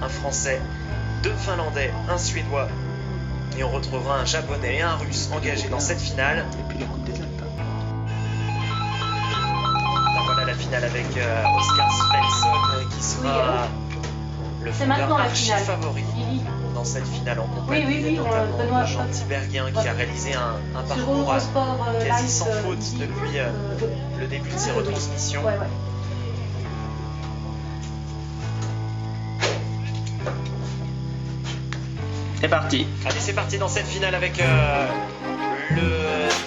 un Français, 2 Finlandais, un Suédois. Et on retrouvera un Japonais et un Russe engagés dans cette finale. Et puis la Coupe des Alpes. Là, voilà la finale avec Oskar Svensson qui sera le fondeur archi-favori dans cette finale en compagnie notamment de Jean Tiberghien qui a réalisé un parcours quasi sans faute depuis le début de ses retransmissions. C'est parti. Allez, c'est parti dans cette finale avec le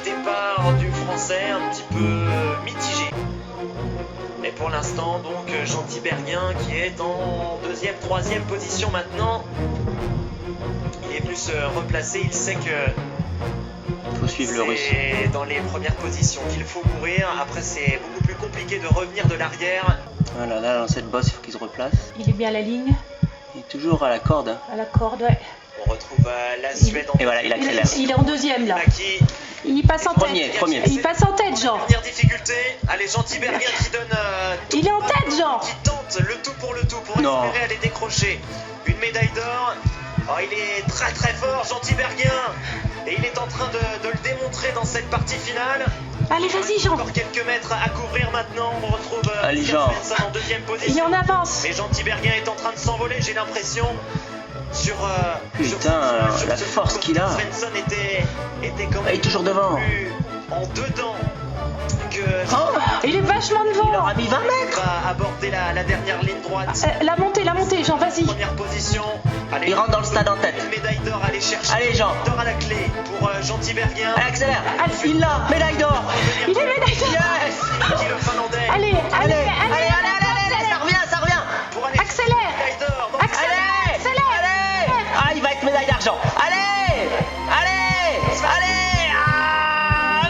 départ du Français un petit peu mitigé. Mais pour l'instant, donc, Jean Tiberghien qui est en 2e, 3e position maintenant. Il est venu se replacer, il sait que Il faut suivre le Russe. c'est dans les premières positions qu'il faut courir. Après, c'est beaucoup plus compliqué de revenir de l'arrière. Voilà, là, dans cette bosse, il faut qu'il se replace. Il est bien à la ligne, Il est toujours à la corde. à la corde, ouais. On retrouve la Suède en Et voilà, il accélère. Il est en 2e là. Maki. Il passe en Premier, tête. premier. Il passe en tête, Jean. Dernière difficulté. Allez, Jean Tiberghien qui donne tout Il est en pour tête, le tout, Jean. qui tente le tout pour le tout pour Non. espérer aller décrocher une médaille d'or. Oh, il est très très fort, Jean Tiberghien. Et il est en train de le démontrer dans cette partie finale. Allez, vas-y, Jean. Encore quelques mètres à couvrir maintenant. On retrouve Allez, Oskar Jean. Svensson en 2e position. Il en avance. Mais Jean Tiberghien est en train de s'envoler, j'ai l'impression. Sur, Putain, la force qu'il a. Svensson était quand même Il est toujours devant. plus en dedans que Oh, Il est vachement il devant. aura mis 20 mètres. va aborder la dernière ligne droite. La montée, Jean, vas-y. Première position. Allez, Il rentre dans le stade en tête. une médaille d'or à aller chercher. Allez, Jean. D'or à la clé pour Jean Tiberghien. Allez, accélère. Il l'a, médaille d'or. Il est médaille d'or. Yes. Qui est le Finlandais. Allez, Allez, ça revient. Pour aller Accélère. médaille d'or. Donc, Accélère. Allez. Ah, il va être médaille d'argent. Allez. Ah,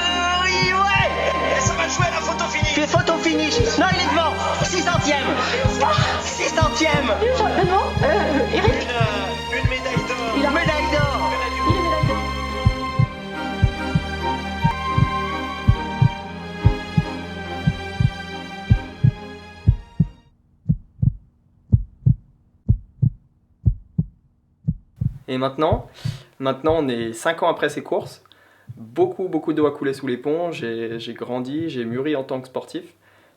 oui, ouais. et ça va jouer à la photo finie. Fais photo finish. Non, il est devant. 600e. 600e. Non, Eric. Une médaille d'or. Il a Médaille d'or. Il est médaille d'or. Et maintenant on est 5 ans après ces courses. Beaucoup d'eau a coulé sous les ponts. J'ai grandi, j'ai mûri en tant que sportif.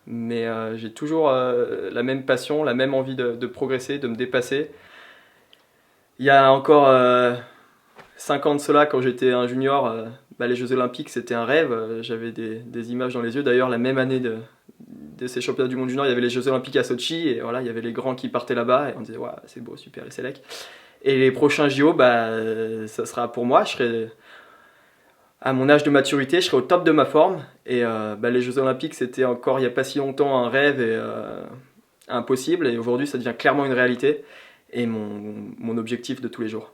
Mais j'ai toujours la même passion, la même envie de progresser, de me dépasser. Il y a encore 5 ans de cela, quand j'étais un junior, les Jeux Olympiques c'était un rêve. J'avais des images dans les yeux. D'ailleurs, la même année de ces championnats du monde junior, il y avait les Jeux Olympiques à Sochi. Et voilà, il y avait les grands qui partaient là-bas. Et on disait, ouais, c'est beau, super, et c'est lec. Et les prochains JO, ça sera pour moi. Je serai à mon âge de maturité, je serai au top de ma forme. Et les Jeux Olympiques, c'était encore il n'y a pas si longtemps un rêve et impossible. Et aujourd'hui, ça devient clairement une réalité et mon objectif de tous les jours.